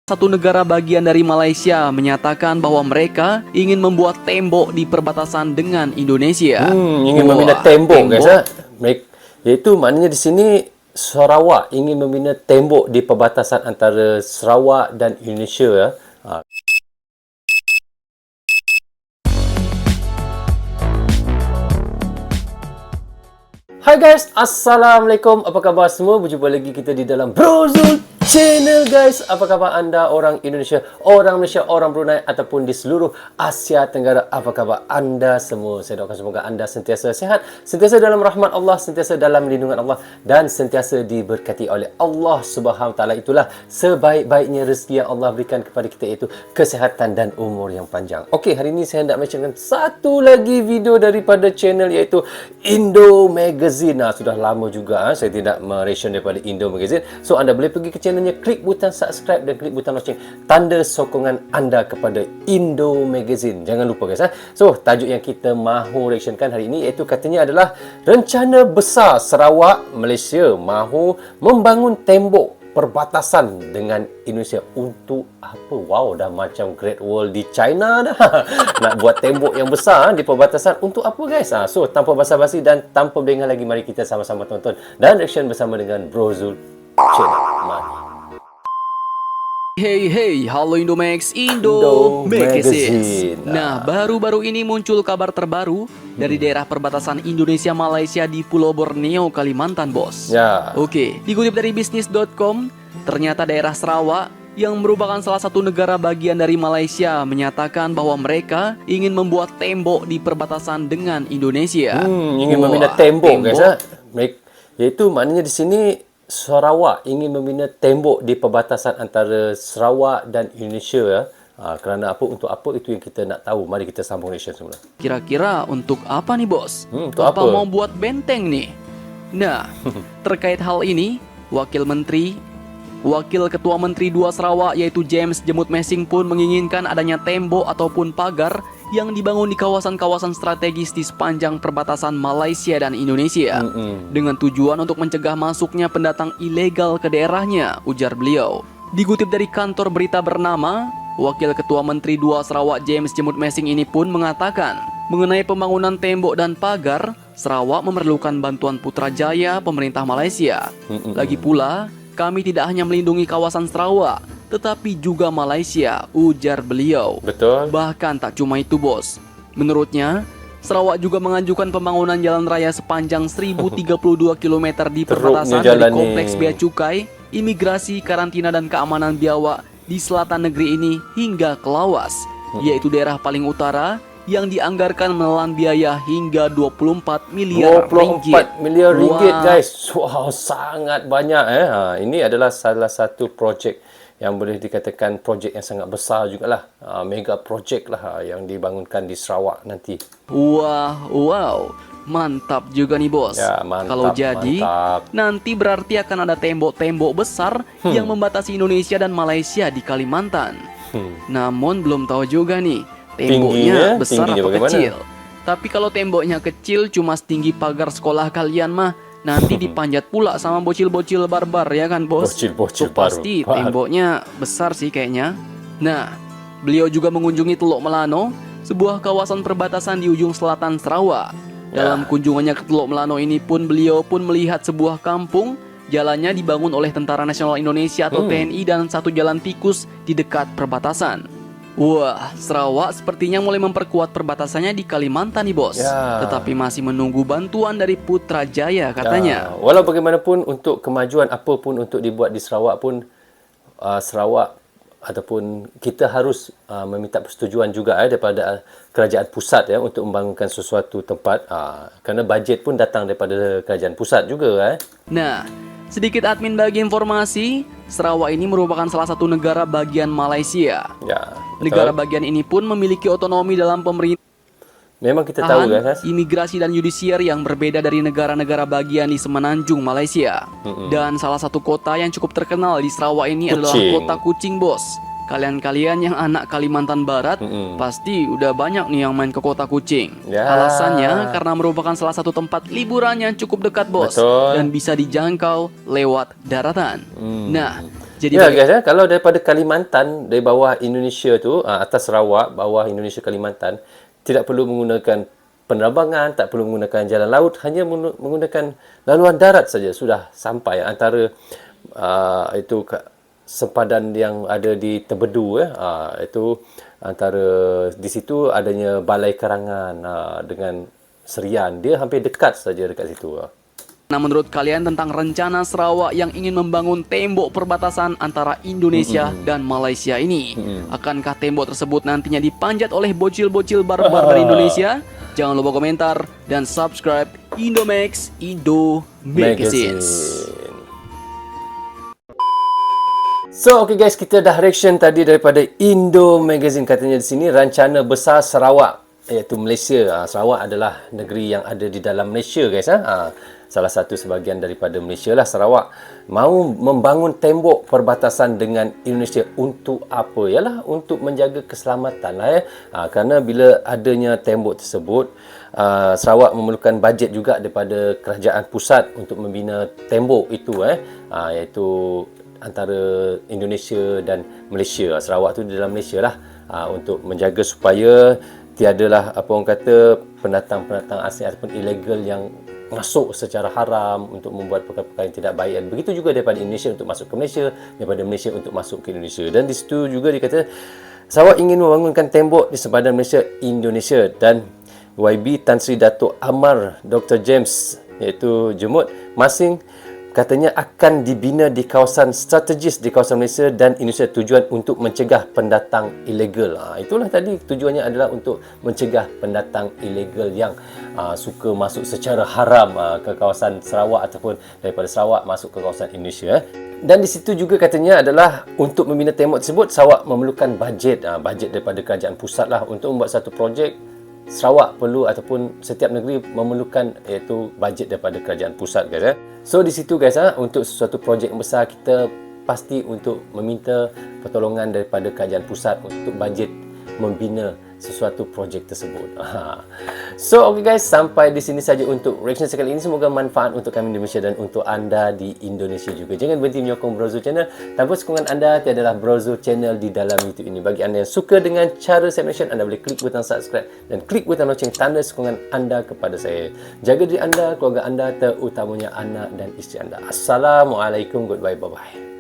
Satu negara bagian dari Malaysia menyatakan bahwa mereka ingin membuat tembok di perbatasan dengan Indonesia. Ingin membina tembok, guys. Iaitu maknanya di sini Sarawak ingin membina tembok di perbatasan antara Sarawak dan Indonesia. Ya. Hai guys, Assalamualaikum. Apa khabar semua? Berjumpa lagi kita di dalam Brozul Channel guys. Apa khabar anda orang Indonesia, orang Malaysia, orang Brunei ataupun di seluruh Asia Tenggara? Apa khabar anda semua? Saya doakan semoga anda sentiasa sehat, sentiasa dalam rahmat Allah, sentiasa dalam lindungan Allah dan sentiasa diberkati oleh Allah Subhanahu Wa Taala. Itulah sebaik-baiknya rezeki yang Allah berikan kepada kita, iaitu kesihatan dan umur yang panjang. Okey, hari ini saya hendak menceritakan satu lagi video daripada channel, iaitu Indo Magazine. Sudah lama juga saya tidak meration daripada Indo Magazine. So anda boleh pergi ke channelnya, klik butang subscribe dan klik butang lonceng, tanda sokongan anda kepada Indo Magazine. Jangan lupa guys. So tajuk yang kita mahu reactionkan hari ini iaitu katanya adalah rencana besar Sarawak Malaysia mahu membangun tembok perbatasan dengan Indonesia. Untuk apa? Wow, dah macam Great Wall di China dah. Nak buat tembok yang besar di perbatasan. Untuk apa guys? So tanpa basa-basi dan tanpa berlengah lagi, mari kita sama-sama tonton dan reaction bersama dengan Brozul Channel. Mari. Hey, halo Indomax, Indo Magazine. Nah, baru-baru ini muncul kabar terbaru dari daerah perbatasan Indonesia-Malaysia di Pulau Borneo, Kalimantan, bos. Ya. Oke, dikutip dari bisnis.com, ternyata daerah Sarawak yang merupakan salah satu negara bagian dari Malaysia menyatakan bahwa mereka ingin membuat tembok di perbatasan dengan Indonesia. Ingin membina tembok guys. Iaitu maknanya di sini Sarawak ingin membina tembok di perbatasan antara Sarawak dan Indonesia. Ya. Kerana apa, untuk apa, itu yang kita nak tahu. Mari kita sambung reaction semula. Kira-kira untuk apa nih bos? Untuk apa apa? mau buat benteng nih? Nah, terkait hal ini, Wakil Ketua Menteri 2 Sarawak yaitu James Jemut Mesing pun menginginkan adanya tembok ataupun pagar yang dibangun di kawasan-kawasan strategis di sepanjang perbatasan Malaysia dan Indonesia dengan tujuan untuk mencegah masuknya pendatang ilegal ke daerahnya, ujar beliau. Dikutip dari kantor berita bernama, Wakil Ketua Menteri 2 Sarawak James Jemut Mesing ini pun mengatakan mengenai pembangunan tembok dan pagar, Sarawak memerlukan bantuan Putrajaya pemerintah Malaysia. Lagi pula, kami tidak hanya melindungi kawasan Sarawak, tetapi juga Malaysia, ujar beliau. Betul. Bahkan tak cuma itu bos. Menurutnya, Sarawak juga mengajukan pembangunan jalan raya sepanjang 1032 km di perbatasan dari Kompleks Bea Cukai, Imigrasi, Karantina dan Keamanan Biawak di selatan negeri ini hingga ke Lawas, yaitu daerah paling utara yang dianggarkan menelan biaya hingga 24 miliar ringgit. 24 miliar ringgit guys. Wow, sangat banyak. Ini adalah salah satu projek yang boleh dikatakan projek yang sangat besar jugalah. Mega projek lah yang dibangunkan di Sarawak nanti. Wow. Mantap juga nih bos. Ya, mantap, kalau jadi, nanti berarti akan ada tembok-tembok besar yang membatasi Indonesia dan Malaysia di Kalimantan. Namun belum tahu juga nih, temboknya besar atau kecil. Tapi kalau temboknya kecil cuma setinggi pagar sekolah kalian mah, nanti dipanjat pula sama bocil-bocil barbar ya kan bos? Bocil-bocil pasti temboknya besar sih kayaknya. Nah, beliau juga mengunjungi Teluk Melano, sebuah kawasan perbatasan di ujung selatan Sarawak. Dalam kunjungannya ke Teluk Melano ini pun beliau pun melihat sebuah kampung. Jalannya dibangun oleh Tentara Nasional Indonesia atau TNI dan satu jalan tikus di dekat perbatasan. Wah, Sarawak sepertinya mulai memperkuat perbatasannya di Kalimantan nih bos. Tetapi masih menunggu bantuan dari Putrajaya katanya. Walau bagaimanapun, untuk kemajuan apapun untuk dibuat di Sarawak pun, Sarawak ataupun kita harus meminta persetujuan juga daripada kerajaan pusat untuk membangunkan sesuatu tempat. Kerana bajet pun datang daripada kerajaan pusat juga. Nah, sedikit admin bagi informasi, Sarawak ini merupakan salah satu negara bagian Malaysia. Ya, negara bagian ini pun memiliki otonomi dalam pemerintahan. Memang kita tahu guys. Imigrasi dan yudisiar yang berbeda dari negara-negara bagian di Semenanjung Malaysia. Dan salah satu kota yang cukup terkenal di Sarawak ini adalah kota Kuching bos. Kalian-kalian yang anak Kalimantan Barat pasti udah banyak nih yang main ke kota Kuching. Alasannya karena merupakan salah satu tempat liburan yang cukup dekat bos. Dan bisa dijangkau lewat daratan. Nah, Jadi Ya guys, kalau daripada Kalimantan, dari bawah Indonesia tu, atas Sarawak, bawah Indonesia Kalimantan, tidak perlu menggunakan penerbangan, tak perlu menggunakan jalan laut, hanya menggunakan laluan darat saja sudah sampai antara itu sempadan yang ada di Tembedu, itu antara di situ adanya Balai Kerangan dengan Serian. Dia hampir dekat saja dekat situ. Nah, menurut kalian tentang rencana Sarawak yang ingin membangun tembok perbatasan antara Indonesia dan Malaysia ini? Akankah tembok tersebut nantinya dipanjat oleh bocil-bocil barbar dari Indonesia? Jangan lupa komentar dan subscribe Indomax Indo Magazines. So, okay guys, kita dah reaction tadi daripada Indo Magazine. Katanya di sini rencana besar Sarawak, iaitu Malaysia. Sarawak adalah negeri yang ada di dalam Malaysia guys. Salah satu sebahagian daripada Malaysia lah Sarawak. Mahu membangun tembok perbatasan dengan Indonesia untuk apa? Yalah, untuk menjaga keselamatan lah kerana bila adanya tembok tersebut, Sarawak memerlukan bajet juga daripada kerajaan pusat untuk membina tembok itu iaitu antara Indonesia dan Malaysia. Sarawak tu di dalam Malaysia lah, untuk menjaga supaya tiadalah apa orang kata pendatang-pendatang asing ataupun ilegal yang masuk secara haram untuk membuat perkara-perkara yang tidak baik. Begitu juga daripada Indonesia untuk masuk ke Malaysia, daripada Malaysia untuk masuk ke Indonesia. Dan di situ juga dikata Sarawak ingin membangunkan tembok di sempadan Malaysia Indonesia, dan YB Tan Sri Dato' Amar Dr. James iaitu Jemut Masing katanya akan dibina di kawasan strategis di kawasan Malaysia dan Indonesia, tujuan untuk mencegah pendatang ilegal. Itulah tadi tujuannya adalah untuk mencegah pendatang ilegal yang suka masuk secara haram ke kawasan Sarawak ataupun daripada Sarawak masuk ke kawasan Indonesia. Dan di situ juga katanya adalah untuk membina tembok tersebut, Sarawak memerlukan bajet daripada kerajaan pusat lah untuk membuat satu projek. Sarawak perlu ataupun setiap negeri memerlukan iaitu bajet daripada kerajaan pusat guys. So di situ guys, untuk sesuatu projek yang besar kita pasti untuk meminta pertolongan daripada kerajaan pusat untuk bajet membina sesuatu projek tersebut. So okay guys, sampai di sini saja untuk reaction sekali ini. Semoga manfaat untuk kami di Malaysia dan untuk anda di Indonesia juga. Jangan berhenti menyokong Brozul Channel. Tanpa sokongan anda tiadalah Brozul Channel di dalam YouTube ini. Bagi anda yang suka dengan cara saya mention, anda boleh klik butang subscribe dan klik butang loceng tanda sokongan anda kepada saya. Jaga diri anda, keluarga anda, terutamanya anak dan isteri anda. Assalamualaikum, goodbye, bye bye.